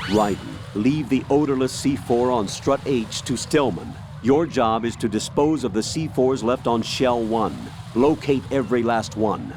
Raiden, leave the odorless C4 on Strut H to Stillman. Your job is to dispose of the C4s left on Shell 1. Locate every last one.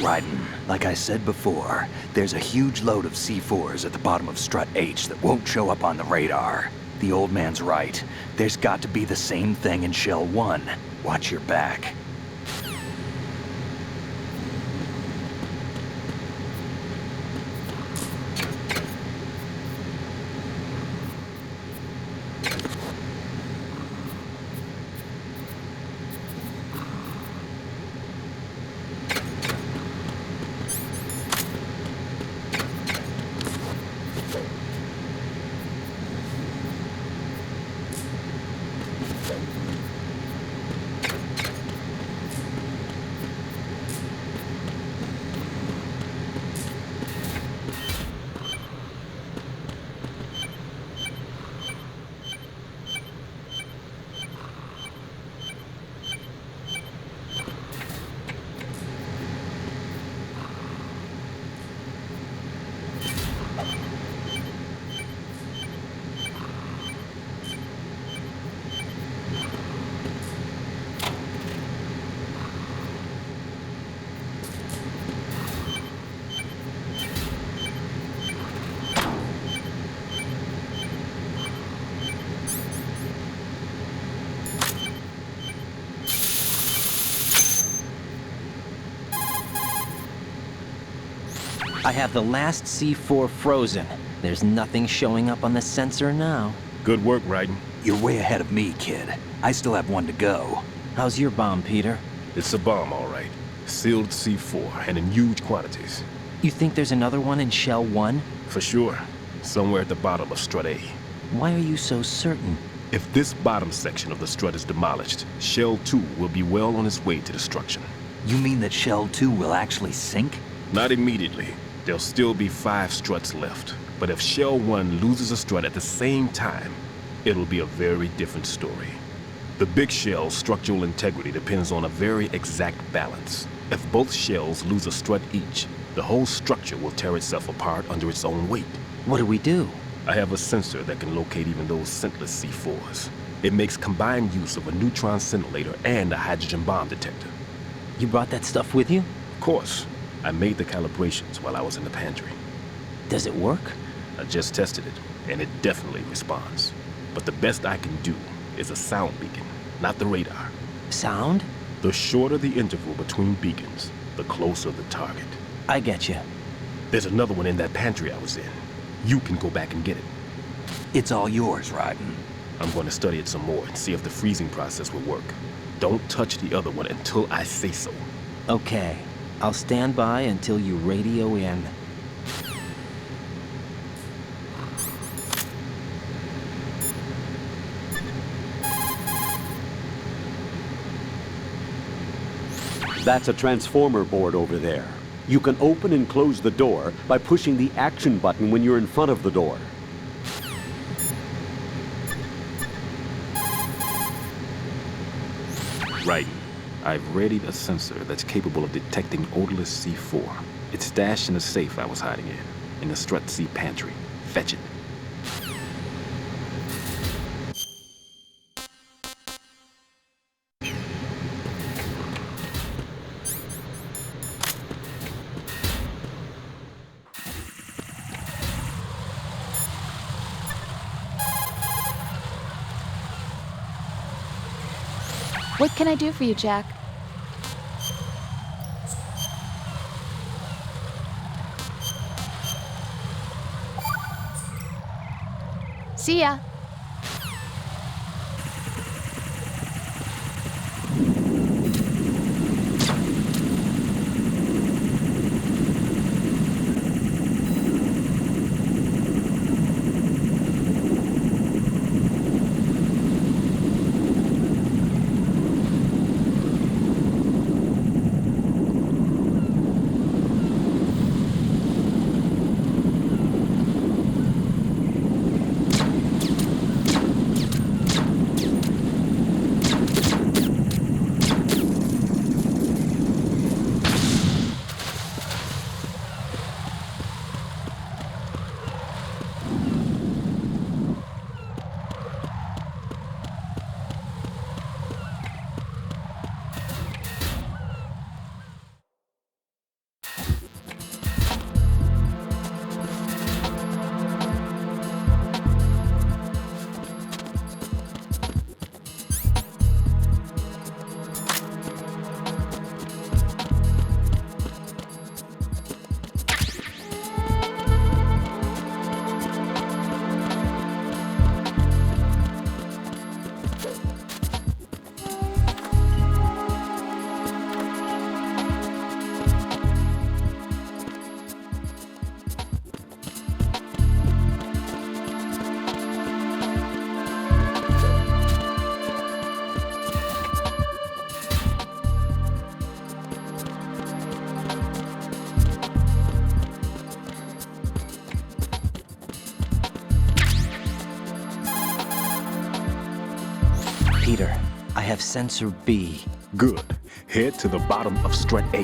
Raiden, like I said before, there's a huge load of C4s at the bottom of Strut H that won't show up on the radar. The old man's right. There's got to be the same thing in Shell 1. Watch your back. I have the last C4 frozen. There's nothing showing up on the sensor now. Good work, Raiden. You're way ahead of me, kid. I still have one to go. How's your bomb, Peter? It's a bomb, all right. Sealed C4, and in huge quantities. You think there's another one in Shell 1? For sure. Somewhere at the bottom of Strut A. Why are you so certain? If this bottom section of the strut is demolished, Shell 2 will be well on its way to destruction. You mean that Shell 2 will actually sink? Not immediately. There'll still be 5 struts left. But if Shell 1 loses a strut at the same time, it'll be a very different story. The big shell's structural integrity depends on a very exact balance. If both shells lose a strut each, the whole structure will tear itself apart under its own weight. What do we do? I have a sensor that can locate even those scentless C4s. It makes combined use of a neutron scintillator and a hydrogen bomb detector. You brought that stuff with you? Of course. I made the calibrations while I was in the pantry. Does it work? I just tested it, and it definitely responds. But the best I can do is a sound beacon, not the radar. Sound? The shorter the interval between beacons, the closer the target. I get you. There's another one in that pantry I was in. You can go back and get it. It's all yours, Raiden. I'm going to study it some more and see if the freezing process will work. Don't touch the other one until I say so. Okay. I'll stand by until you radio in. That's a transformer board over there. You can open and close the door by pushing the action button when you're in front of the door. Right. I've readied a sensor that's capable of detecting odorless C4. It's stashed in a safe I was hiding in the Strut C pantry. Fetch it. What can I do for you, Jack? See ya. have sensor B. Good. Head to the bottom of strut A.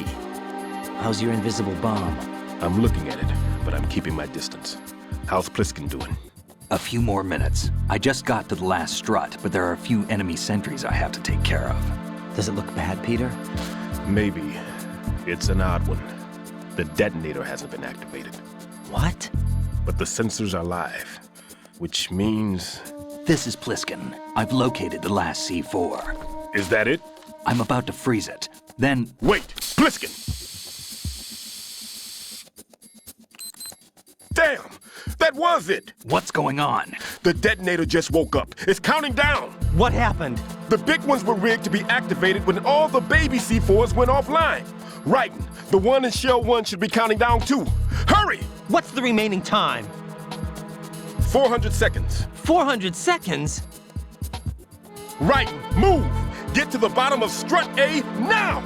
How's your invisible bomb? I'm looking at it, but I'm keeping my distance. How's Pliskin doing? A few more minutes. I just got to the last strut, but there are a few enemy sentries I have to take care of. Does it look bad, Peter? Maybe. It's an odd one. The detonator hasn't been activated, What? but the sensors are live, which means... This is Pliskin. I've located the last C4. Is that it? I'm about to freeze it. Then... Wait! Pliskin! Damn! That was it! What's going on? The detonator just woke up. It's counting down! What happened? The big ones were rigged to be activated when all the baby C4s went offline. Raiden, the one in Shell 1 should be counting down too. Hurry! What's the remaining time? 400 seconds. 400 seconds? Raiden, move! Get to the bottom of strut A now!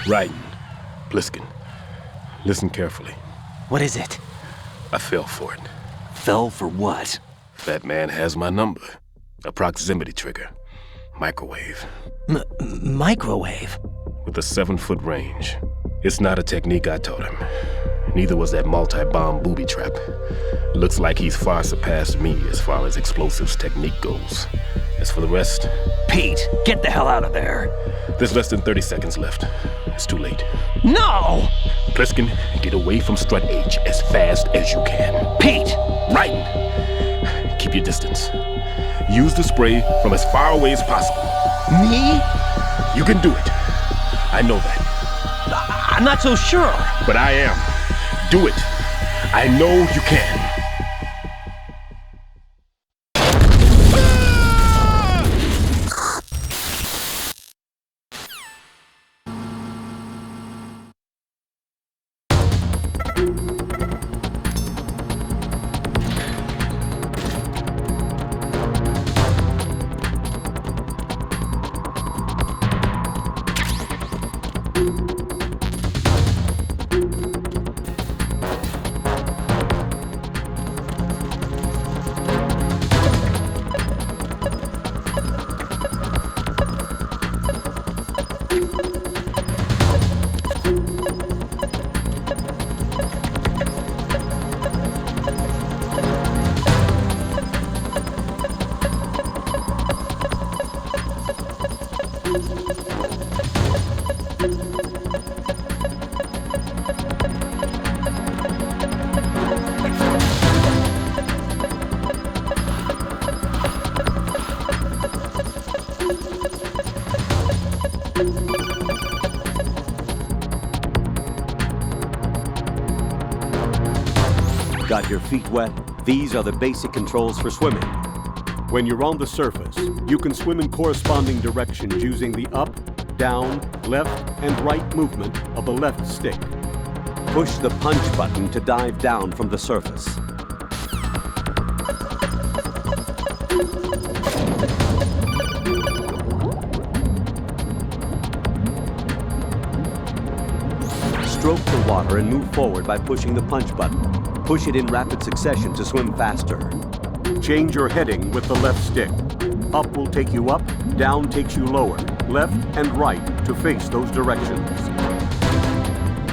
Raiden, Pliskin, listen carefully. What is it? I fell for it. Fell for what? That man has my number. A proximity trigger. Microwave. Microwave? With a 7-foot range. It's not a technique I taught him. Neither was that multi-bomb booby trap. Looks like he's far surpassed me as far as explosives technique goes. As for the rest... Pete, get the hell out of there. There's less than 30 seconds left. It's too late. No! Pliskin, get away from Strut H as fast as you can. Pete! Raiden, keep your distance. Use the spray from as far away as possible. Me? You can do it. I know that. I'm not so sure. But I am. Do it. I know you can. Got your feet wet? These are the basic controls for swimming. When you're on the surface, you can swim in corresponding directions using the up, down, left, and right movement of the left stick. Push the punch button to dive down from the surface. Stroke the water and move forward by pushing the punch button. Push it in rapid succession to swim faster. Change your heading with the left stick. Up will take you up, down takes you lower, left and right to face those directions.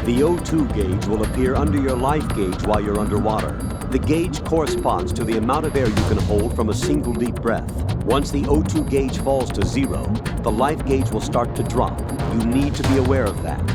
The O2 gauge will appear under your life gauge while you're underwater. The gauge corresponds to the amount of air you can hold from a single deep breath. Once the O2 gauge falls to 0, the life gauge will start to drop. You need to be aware of that.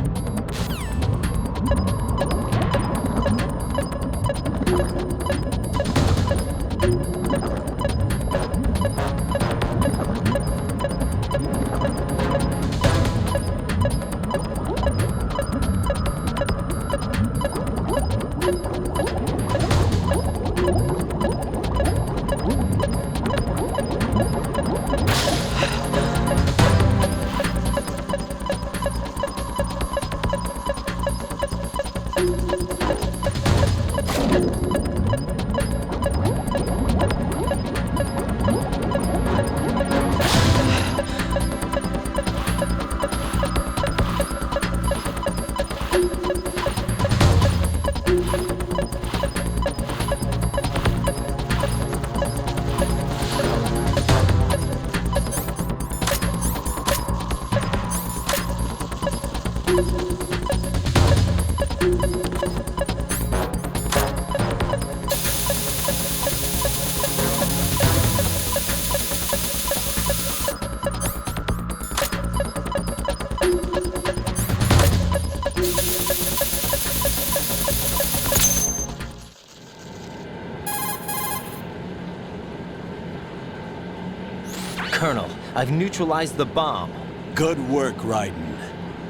Colonel, I've neutralized the bomb. Good work, Raiden.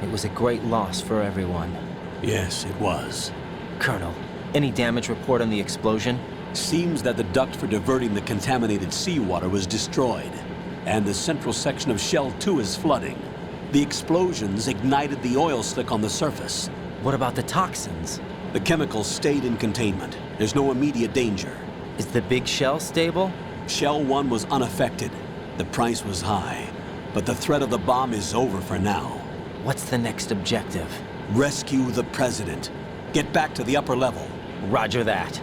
It was a great loss for everyone. Yes, it was. Colonel, any damage report on the explosion? Seems that the duct for diverting the contaminated seawater was destroyed, and the central section of Shell 2 is flooding. The explosions ignited the oil slick on the surface. What about the toxins? The chemicals stayed in containment. There's no immediate danger. Is the big shell stable? Shell 1 was unaffected. The price was high, but the threat of the bomb is over for now. What's the next objective? Rescue the President. Get back to the upper level. Roger that.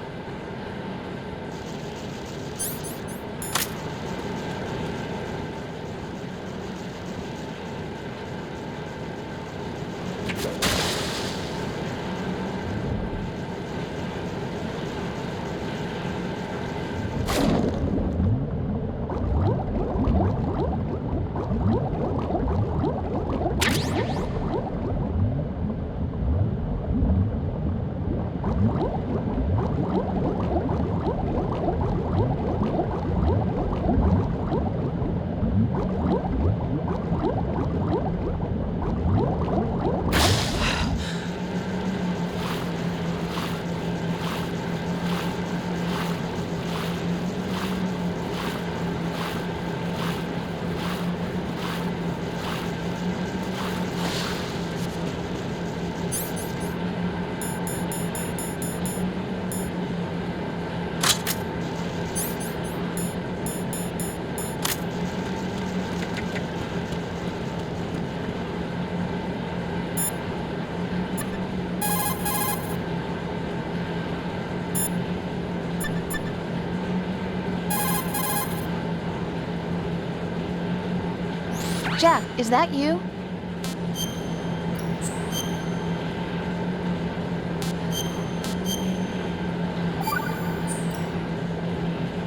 Jack, is that you?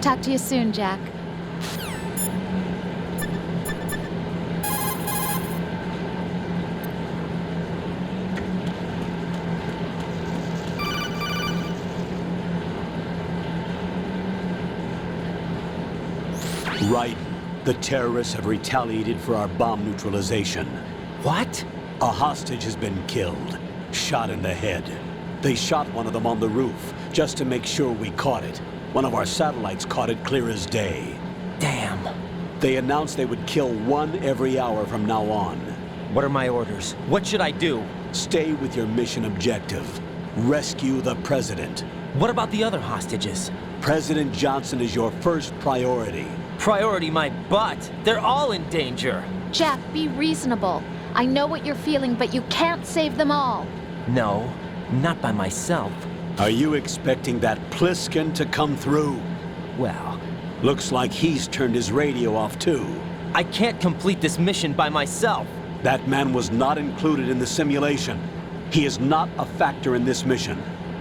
Talk to you soon, Jack. Right. The terrorists have retaliated for our bomb neutralization. What? A hostage has been killed, shot in the head. They shot one of them on the roof, just to make sure we caught it. One of our satellites caught it clear as day. Damn. They announced they would kill one every hour from now on. What are my orders? What should I do? Stay with your mission objective. Rescue the president. What about the other hostages? President Johnson is your first priority. Priority my butt. They're all in danger. Jack, be reasonable. I know what you're feeling, but you can't save them all. No, not by myself. Are you expecting that Pliskin to come through? Well, Looks like he's turned his radio off too. I can't complete this mission by myself. That man was not included in the simulation. He is not a factor in this mission.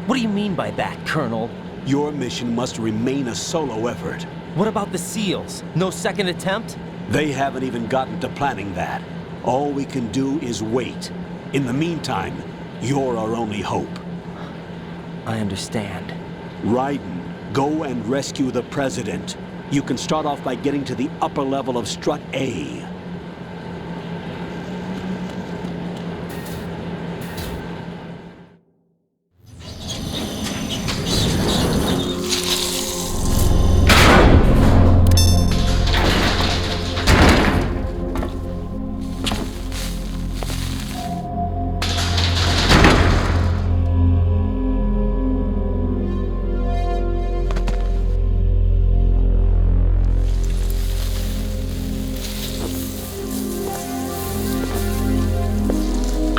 What do you mean by that, Colonel? Your mission must remain a solo effort. What about the SEALs? No second attempt? They haven't even gotten to planning that. All we can do is wait. In the meantime, you're our only hope. I understand. Raiden, go and rescue the president. You can start off by getting to the upper level of Strut A.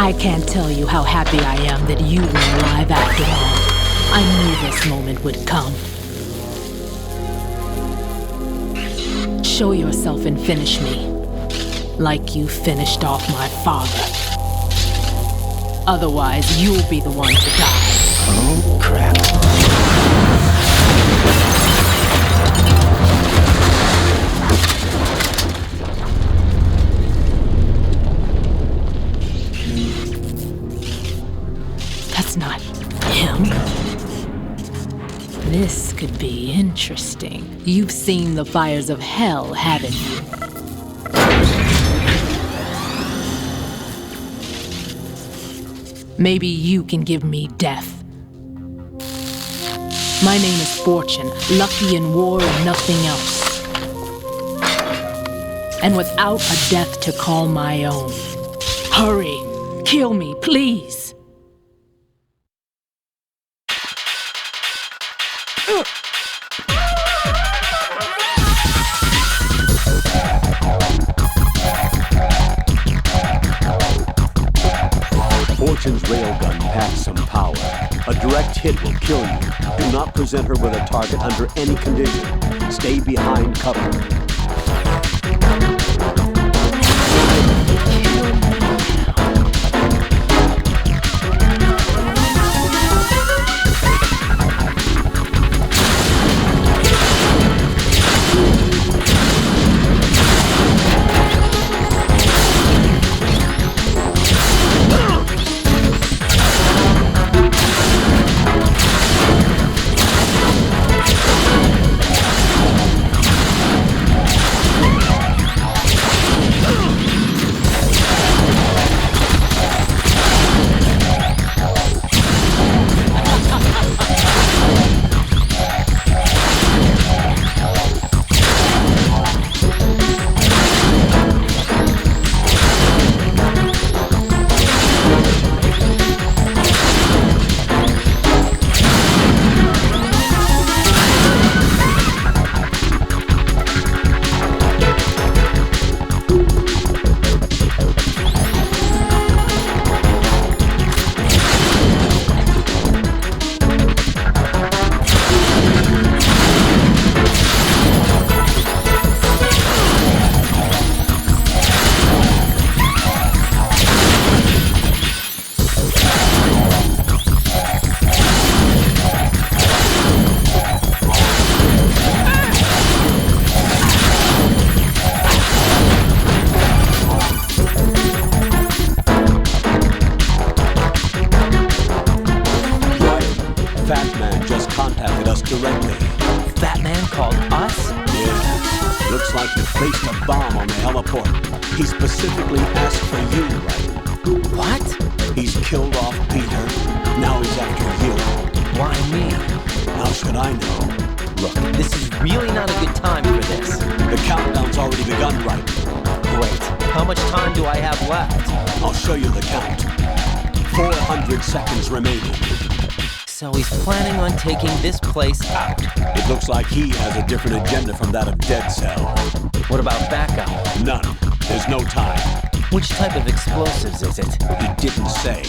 I can't tell you how happy I am that you were alive after all. I knew this moment would come. Show yourself and finish me, like you finished off my father. Otherwise, you'll be the one to die. Oh, crap. That's not him. This could be interesting. You've seen the fires of hell, haven't you? Maybe you can give me death. My name is Fortune, lucky in war and nothing else. And without a death to call my own. Hurry, kill me, please. Fortune's railgun packs some power. A direct hit will kill you. Do not present her with a target under any condition. Stay behind cover. Looks like he placed a bomb on the heliport. He specifically asked for you, right? What? He's killed off Peter. Now he's after you. Why me? How should I know? Look, this is really not a good time for this. The countdown's already begun, right? Great. How much time do I have left? I'll show you the count. 400 seconds remaining. So he's planning on taking this place out. It looks like he has a different agenda from that of Dead Cell. What about backup? None. There's no time. Which type of explosives is it? He didn't say.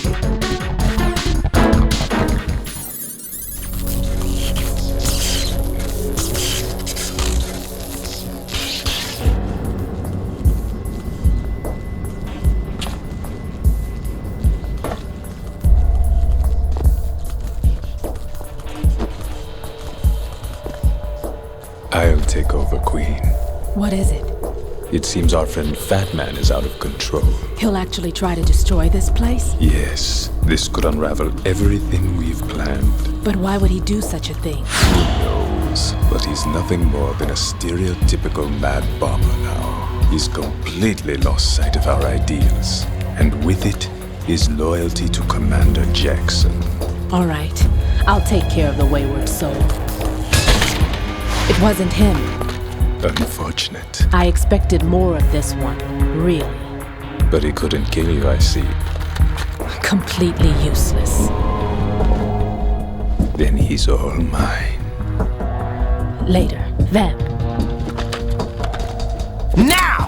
I'll take over, Queen. What is it? It seems our friend Fat Man is out of control. He'll actually try to destroy this place? Yes, this could unravel everything we've planned. But why would he do such a thing? Who knows? But he's nothing more than a stereotypical mad bomber now. He's completely lost sight of our ideals. And with it, his loyalty to Commander Jackson. All right, I'll take care of the wayward soul. It wasn't him. Unfortunate. I expected more of this one, really. But he couldn't kill you, I see. Completely useless. Then he's all mine. Later, then. Now!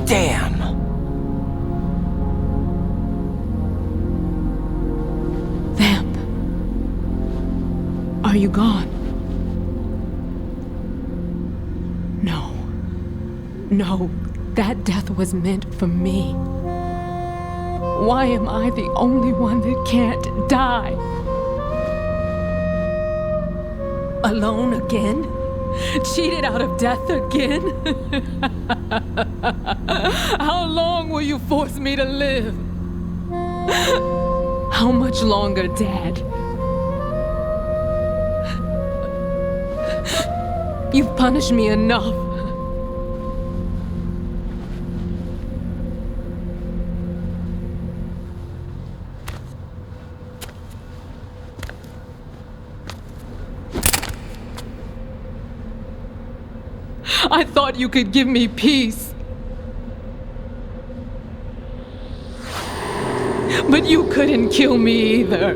Damn! Vamp. Are you gone? No. No, that death was meant for me. Why am I the only one that can't die? Alone again? Cheated out of death again? How long will you force me to live? How much longer, Dad? You've punished me enough. I thought you could give me peace. But you couldn't kill me either.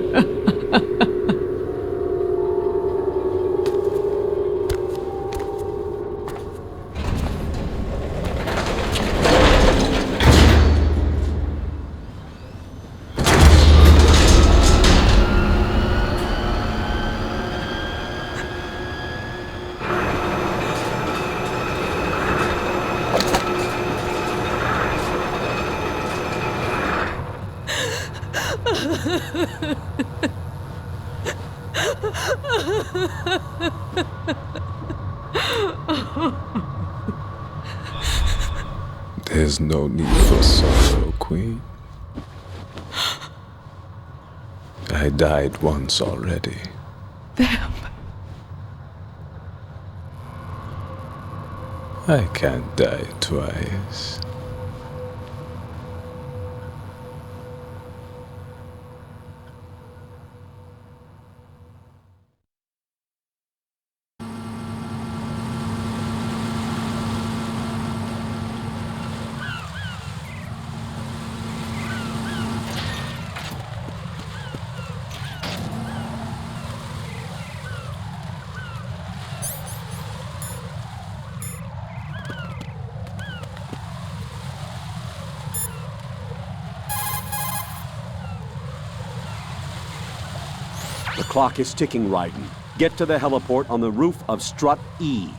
There's no need for sorrow, Queen. I died once already. Vamp. I can't die twice. The clock is ticking, Raiden. Get to the heliport on the roof of Strut E.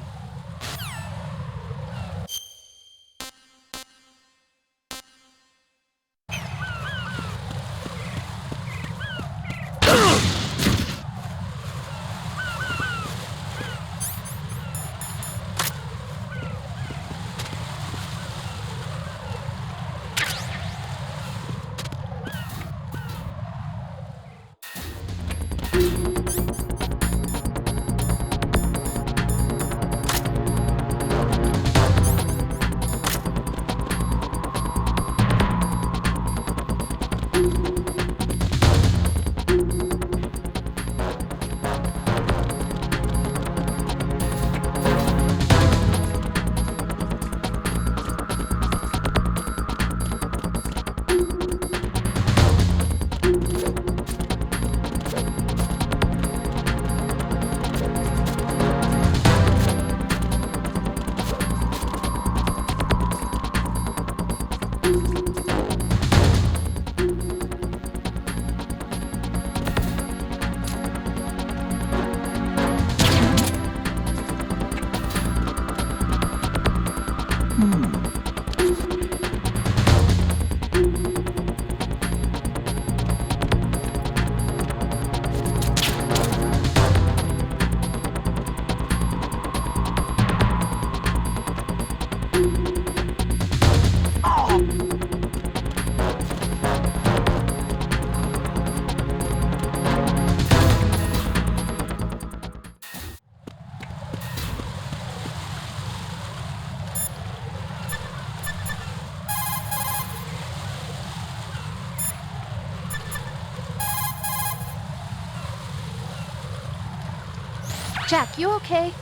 Jack, you okay?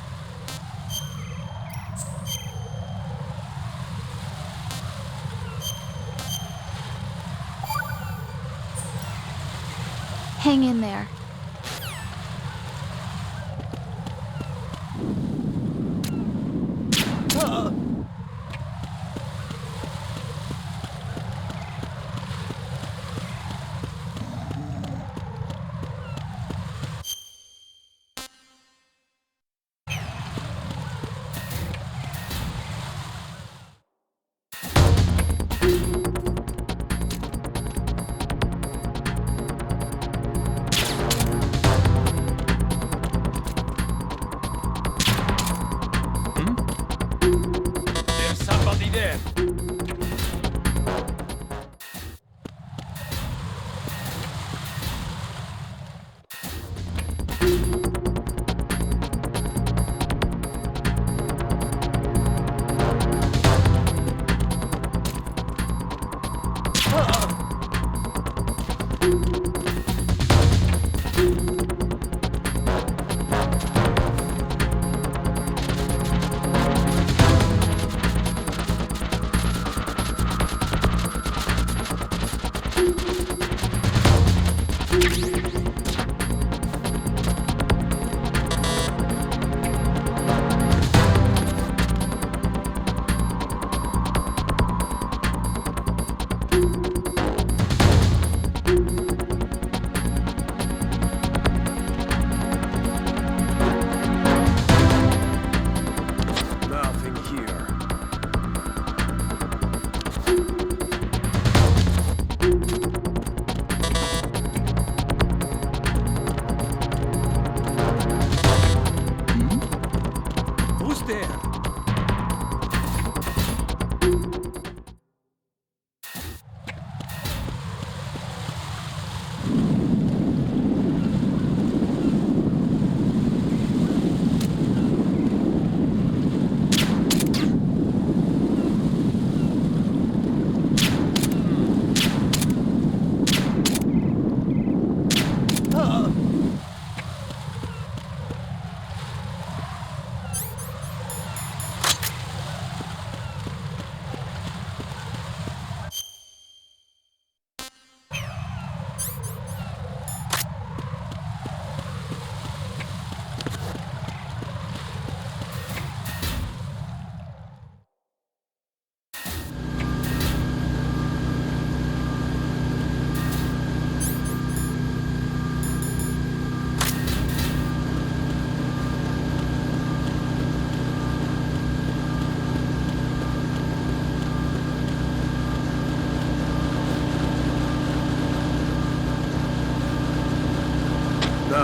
Hang in there.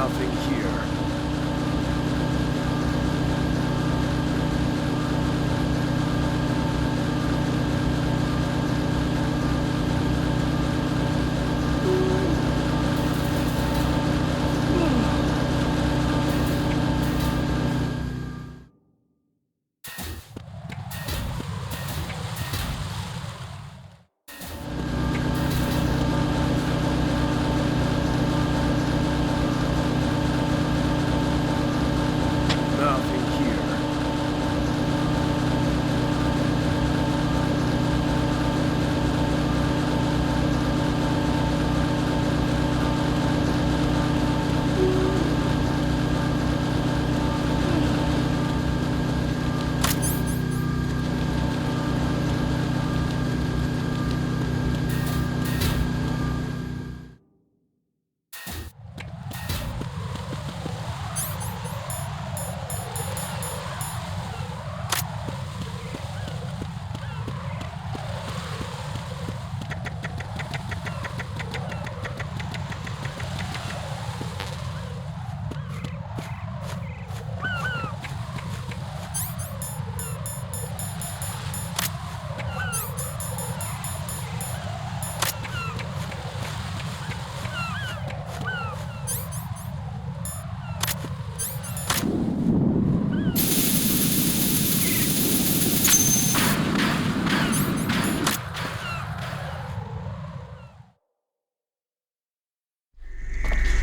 Nothing here. Nothing here.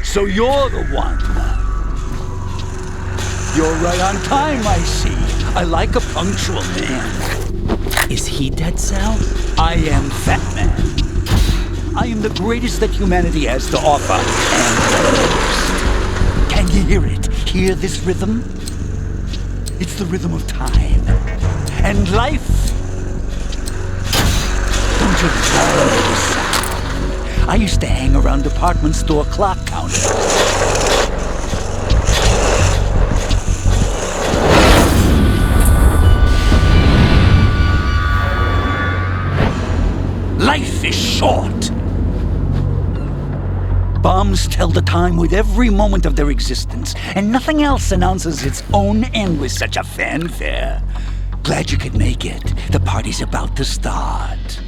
So you're the one. You're right on time, I see. I like a punctual man. Is he Dead Cell? I am Fat Man. I am the greatest that humanity has to offer, and the worst. Can you hear it? Hear this rhythm? It's the rhythm of time. And life. Don't you love this sound? I used to hang around department store clock counters. Life is short. Bombs tell the time with every moment of their existence, and nothing else announces its own end with such a fanfare. Glad you could make it. The party's about to start.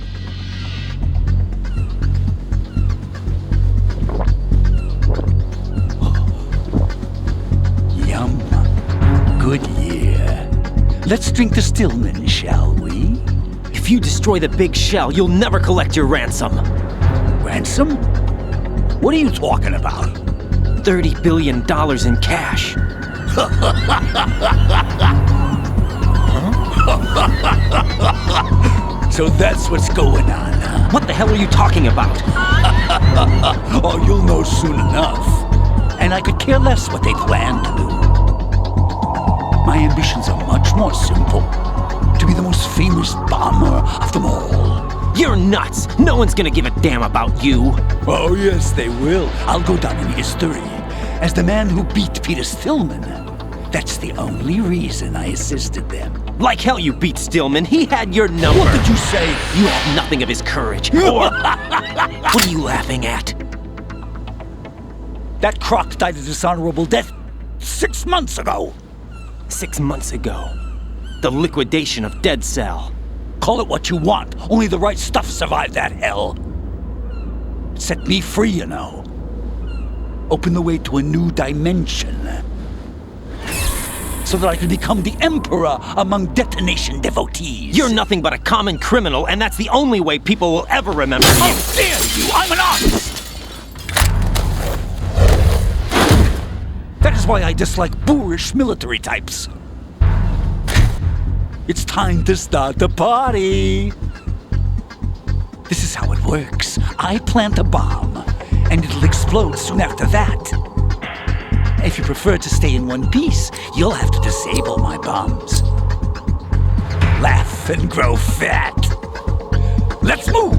Yum. Good year. Let's drink to Stillman, shall we? If you destroy the big shell, you'll never collect your ransom. Ransom? What are you talking about? $30 billion in cash. So that's what's going on, huh? What the hell are you talking about? Oh, you'll know soon enough. And I could care less what they plan to do. My ambitions are much more simple. To be the most famous bomber of them all. You're nuts! No one's gonna give a damn about you! Oh, yes, they will. I'll go down in history as the man who beat Peter Stillman. That's the only reason I assisted them. Like hell you beat Stillman. He had your number. What did you say? You have nothing of his courage. Or... What are you laughing at? That croc died a dishonorable death 6 months ago. 6 months ago. The liquidation of Dead Cell. Call it what you want. Only the right stuff survived that hell. It set me free, you know. Opened the way to a new dimension. So that I could become the emperor among detonation devotees. You're nothing but a common criminal, and that's the only way people will ever remember you. How dare you! I'm an artist! That is why I dislike boorish military types. It's time to start the party. This is how it works. I plant a bomb, and it'll explode soon after that. If you prefer to stay in one piece, you'll have to disable my bombs. Laugh and grow fat. Let's move!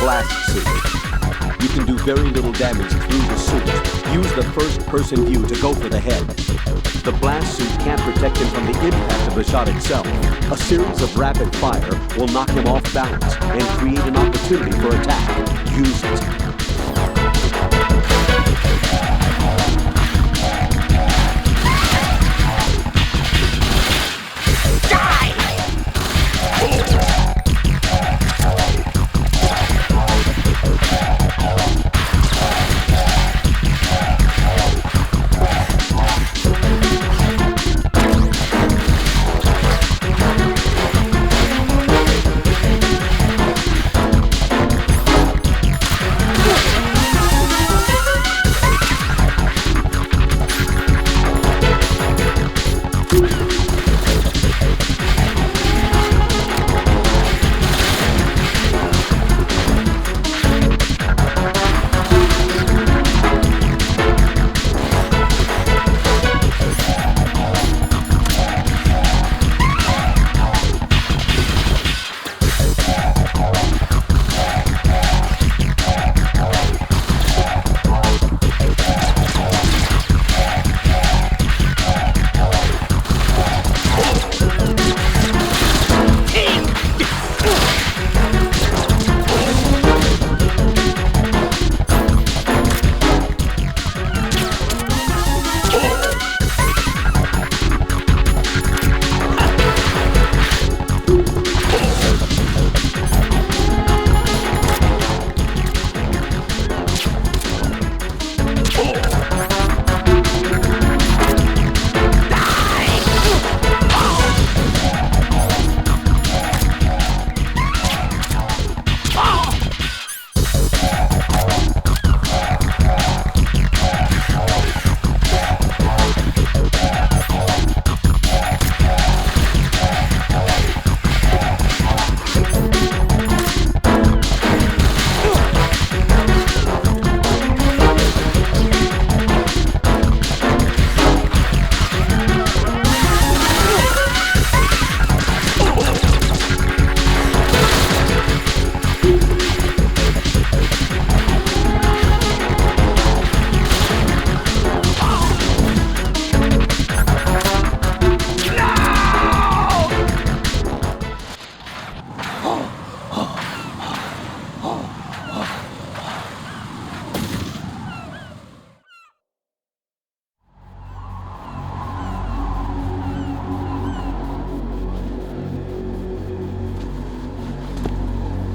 blast suit. You can do very little damage through the suit. Use the first-person view to go for the head. The blast suit can't protect him from the impact of the shot itself. A series of rapid fire will knock him off balance and create an opportunity for attack. Use it.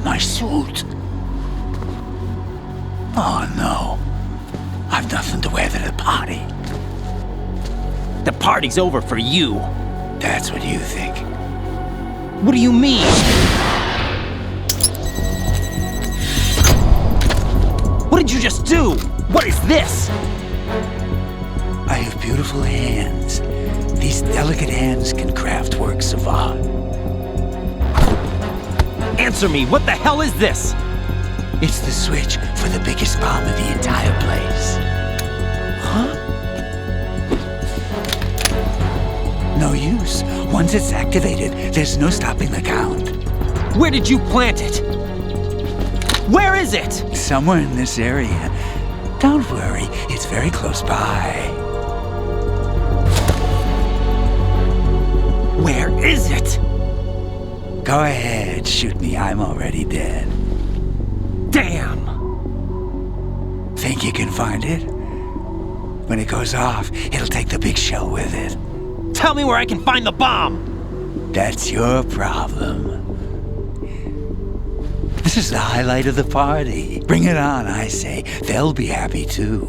My suit. Oh no. I've nothing to wear to the party. The party's over for you. That's what you think. What do you mean? What did you just do? What is this? I have beautiful hands. These delicate hands can craft works of art. Answer me, what the hell is this? It's the switch for the biggest bomb in the entire place. Huh? No use. Once it's activated, there's no stopping the count. Where did you plant it? Where is it? Somewhere in this area. Don't worry, it's very close by. Where is it? Go ahead, shoot me. I'm already dead. Damn! Think you can find it? When it goes off, it'll take the big shell with it. Tell me where I can find the bomb! That's your problem. This is the highlight of the party. Bring it on, I say. They'll be happy too.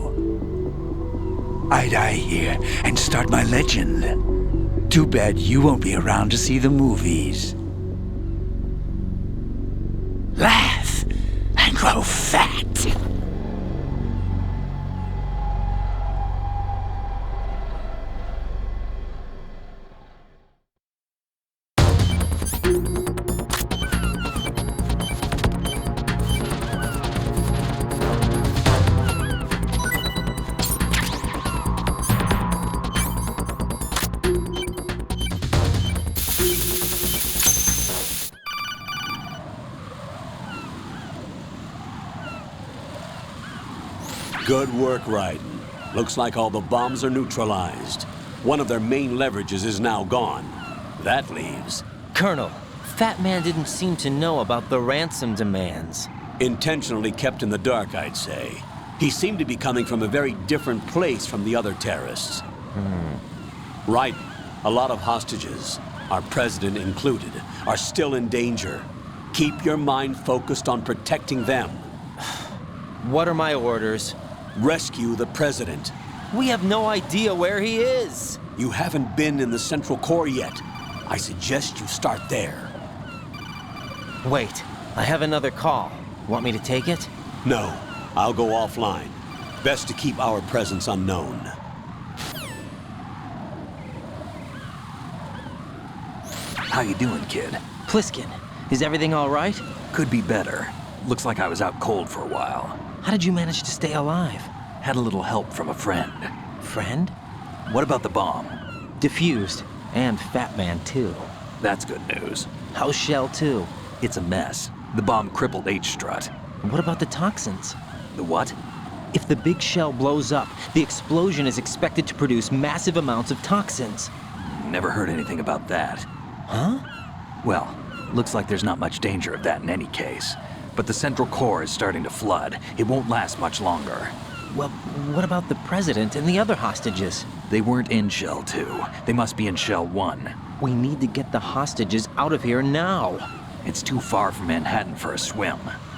I die here and start my legend. Too bad you won't be around to see the movies. Laugh and grow fat. Good work, Raiden. Looks like all the bombs are neutralized. One of their main leverages is now gone. That leaves... Colonel, Fat Man didn't seem to know about the ransom demands. Intentionally kept in the dark, I'd say. He seemed to be coming from a very different place from the other terrorists. Right. A lot of hostages, our president included, are still in danger. Keep your mind focused on protecting them. What are my orders? Rescue the president. We have no idea where he is. You haven't been in the Central Core yet. I suggest you start there. Wait, I have another call. Want me to take it? No, I'll go offline. Best to keep our presence unknown. How you doing, kid? Pliskin, is everything all right? Could be better. Looks like I was out cold for a while. How did you manage to stay alive? Had a little help from a friend. Friend? What about the bomb? Diffused. And Fat Man, too. That's good news. How's Shell 2? It's a mess. The bomb crippled H-Strut. What about the toxins? The what? If the big shell blows up, the explosion is expected to produce massive amounts of toxins. Never heard anything about that. Huh? Well, looks like there's not much danger of that in any case. But the Central Core is starting to flood. It won't last much longer. Well, what about the president and the other hostages? They weren't in Shell 2. They must be in Shell 1. We need to get the hostages out of here now. It's too far from Manhattan for a swim.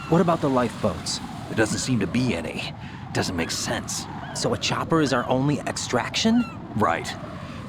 What about the lifeboats? There doesn't seem to be any. Doesn't make sense. So a chopper is our only extraction? Right.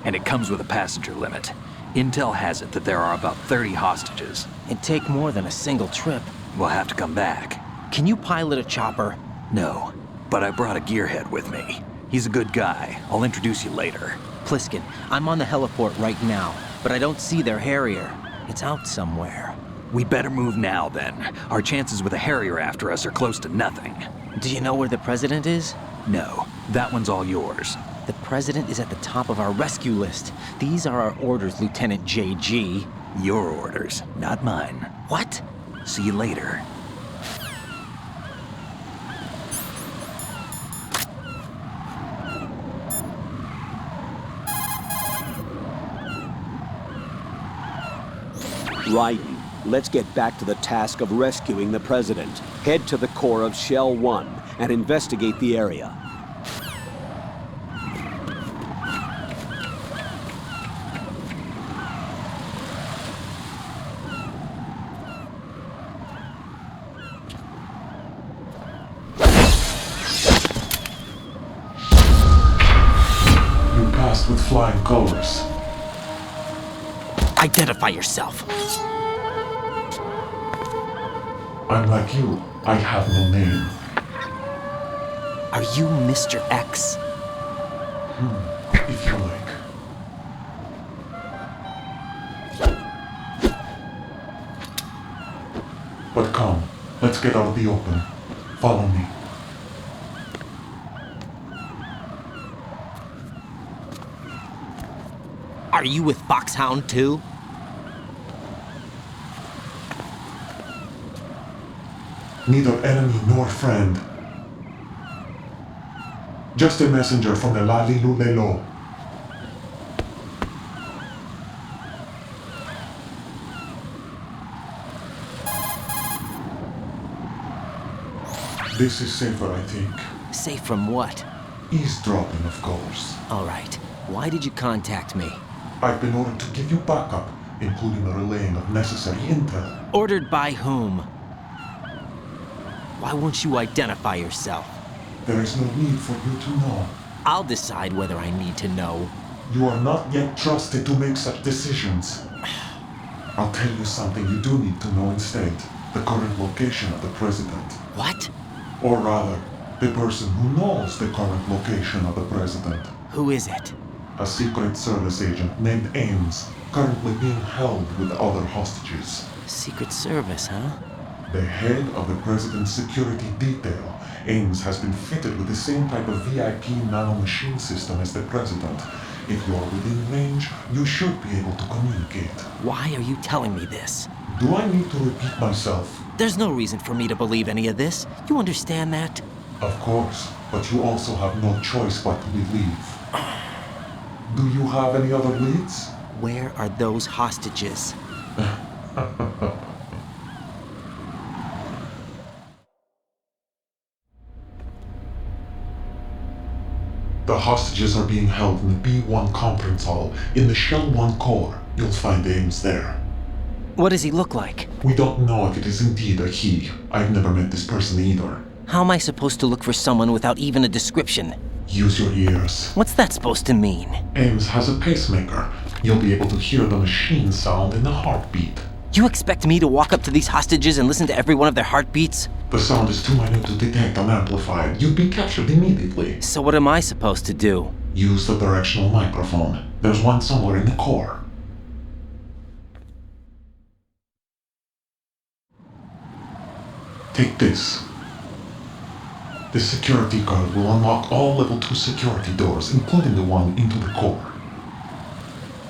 And it comes with a passenger limit. Intel has it that there are about 30 hostages. It'd take more than a single trip. We'll have to come back. Can you pilot a chopper? No, but I brought a gearhead with me. He's a good guy. I'll introduce you later. Pliskin, I'm on the heliport right now, but I don't see their Harrier. It's out somewhere. We better move now, then. Our chances with a Harrier after us are close to nothing. Do you know where the president is? No, that one's all yours. The president is at the top of our rescue list. These are our orders, Lieutenant JG. Your orders, not mine. What? See you later. Raiden, let's get back to the task of rescuing the president. Head to the core of Shell 1 and investigate the area. You passed with flying colors. Identify yourself. I'm like you. I have no name. Are you Mr. X? If you like. But come, let's get out of the open. Follow me. Are you with Foxhound too? Neither enemy nor friend. Just a messenger from the Lalilu Lelo. This is safer, I think. Safe from what? Eavesdropping, of course. All right. Why did you contact me? I've been ordered to give you backup, including the relaying of necessary intel. Ordered by whom? Why won't you identify yourself? There is no need for you to know. I'll decide whether I need to know. You are not yet trusted to make such decisions. I'll tell you something you do need to know instead. The current location of the president. What? Or rather, the person who knows the current location of the president. Who is it? A Secret Service agent named Ames, currently being held with other hostages. Secret Service, huh? The head of the president's security detail, Ames has been fitted with the same type of VIP nanomachine system as the president. If you're within range, you should be able to communicate. Why are you telling me this? Do I need to repeat myself? There's no reason for me to believe any of this. You understand that? Of course. but you also have no choice but to believe. Do you have any other leads? Where are those hostages? The hostages are being held in the B1 conference hall in the Shell 1 core. You'll find Ames there. What does he look like? We don't know if it is indeed a he. I've never met this person either. How am I supposed to look for someone without even a description? Use your ears. What's that supposed to mean? Ames has a pacemaker. You'll be able to hear the machine sound in the heartbeat. You expect me to walk up to these hostages and listen to every one of their heartbeats? The sound is too minute to detect and amplify it. You'd be captured immediately. So what am I supposed to do? Use the directional microphone. There's one somewhere in the core. Take this. This security card will unlock all level 2 security doors, including the one into the core.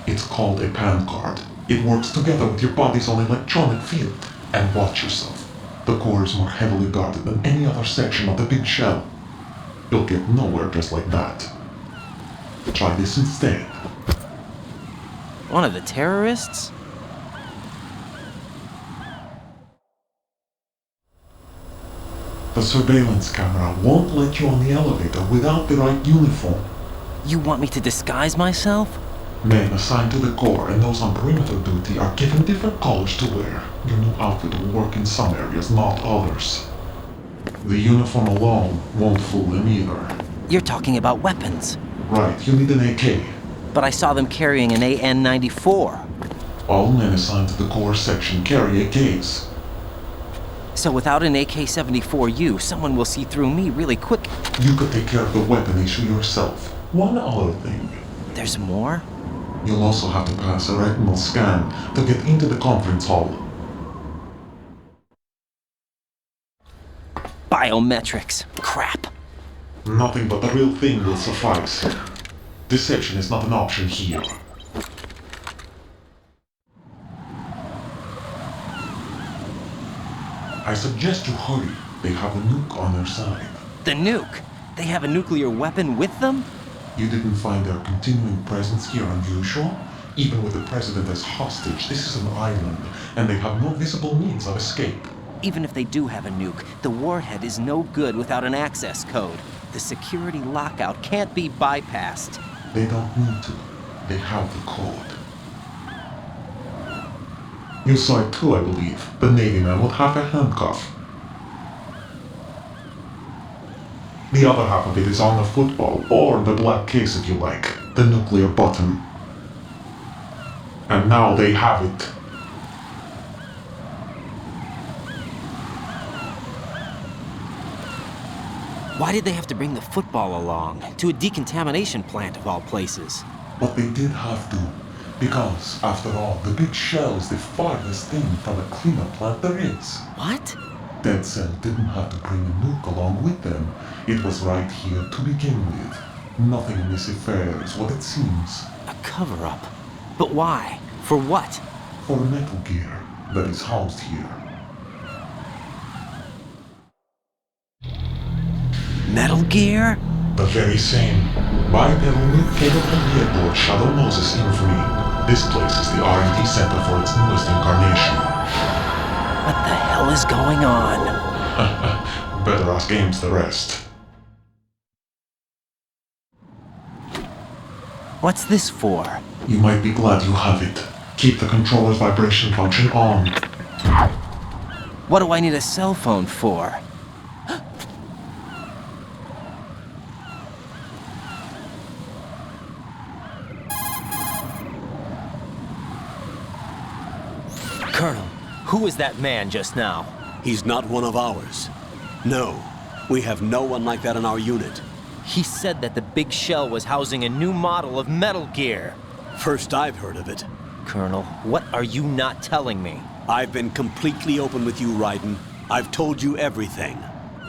It's called a PAN card. It works together with your body's own electronic field. And watch yourself. The core is more heavily guarded than any other section of the big shell. You'll get nowhere just like that. Try this instead. One of the terrorists? The surveillance camera won't let you on the elevator without the right uniform. You want me to disguise myself? Men assigned to the core and those on perimeter duty are given different colors to wear. Your new outfit will work in some areas, not others. The uniform alone won't fool them either. You're talking about weapons. Right, you need an AK. But I saw them carrying an AN-94. All men assigned to the core section carry AKs. So without an AK-74U, someone will see through me really quick. You could take care of the weapon issue yourself. One other thing. There's more? You'll also have to pass a retinal scan to get into the conference hall. Biometrics. Crap. Nothing but the real thing will suffice. Deception is not an option here. I suggest you hurry. They have a nuke on their side. The nuke? They have a nuclear weapon with them? You didn't find their continuing presence here unusual? Even with the president as hostage, this is an island, and they have no visible means of escape. Even if they do have a nuke, the warhead is no good without an access code. The security lockout can't be bypassed. They don't need to. They have the code. You saw it too, I believe. The Navy man would have a handcuff. The other half of it is on the football, or the black case if you like, the nuclear button. And now they have it. Why did they have to bring the football along? To a decontamination plant of all places. But they did have to. Because, after all, the big shell is the farthest thing from a cleanup plant there is. What? Dead Cell didn't have to bring a nuke along with them. It was right here to begin with. Nothing in this affair is what it seems. A cover-up? But why? For what? For Metal Gear that is housed here. Metal Gear? The very same. Bipedal nuke cable from the airport Shadow Moses infamy. This place is the R&D center for its newest incarnation. What the hell is going on? Better ask Ames the rest. What's this for? You might be glad you have it. Keep the controller's vibration function on. What do I need a cell phone for? Colonel, who was that man just now? He's not one of ours. No, we have no one like that in our unit. He said that the big shell was housing a new model of Metal Gear. First I've heard of it. Colonel, what are you not telling me? I've been completely open with you, Raiden. I've told you everything.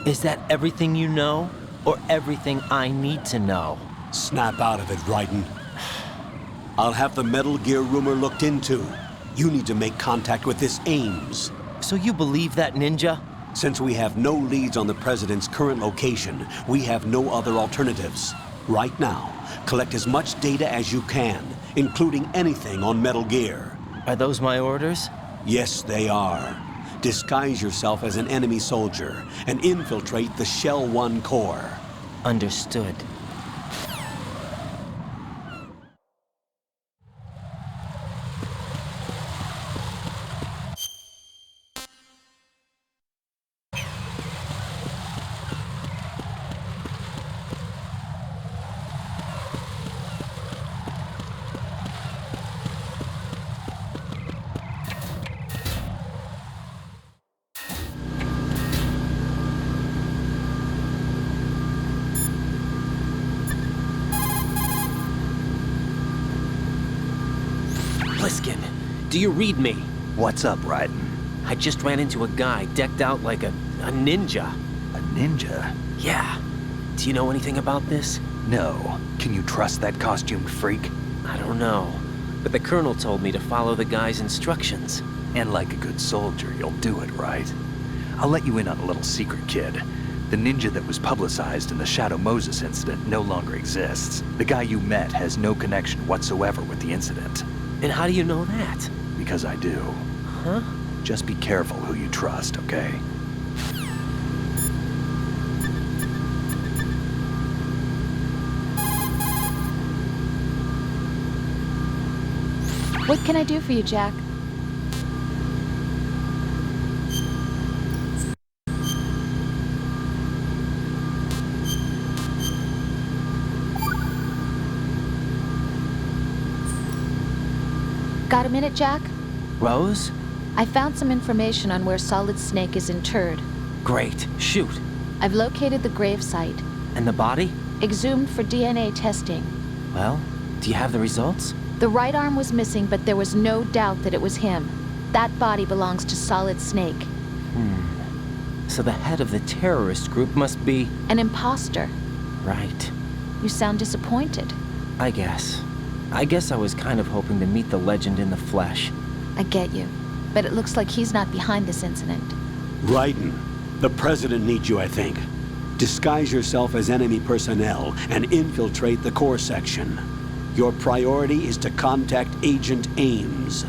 Is that everything you know? Or everything I need to know? Snap out of it, Raiden. I'll have the Metal Gear rumor looked into. You need to make contact with this Ames. So you believe that ninja? Since we have no leads on the President's current location, we have no other alternatives. Right now, collect as much data as you can, including anything on Metal Gear. Are those my orders? Yes, they are. Disguise yourself as an enemy soldier and infiltrate the Shell 1 core. Understood. Pliskin, do you read me? What's up, Raiden? I just ran into a guy decked out like a ninja. A ninja? Yeah. Do you know anything about this? No. Can you trust that costumed freak? I don't know. But the Colonel told me to follow the guy's instructions. And like a good soldier, you'll do it, right? I'll let you in on a little secret, kid. The ninja that was publicized in the Shadow Moses incident no longer exists. The guy you met has no connection whatsoever with the incident. And how do you know that? Because I do. Huh? Just be careful who you trust, okay? What can I do for you, Jack? Got a minute, Jack? Rose? I found some information on where Solid Snake is interred. Great. Shoot. I've located the gravesite. And the body? Exhumed for DNA testing. Well, do you have the results? The right arm was missing, but there was no doubt that it was him. That body belongs to Solid Snake. So the head of the terrorist group must be... An imposter. Right. You sound disappointed. I guess I was kind of hoping to meet the legend in the flesh. I get you. But it looks like he's not behind this incident. Raiden, the President needs you, I think. Disguise yourself as enemy personnel and infiltrate the core section. Your priority is to contact Agent Ames.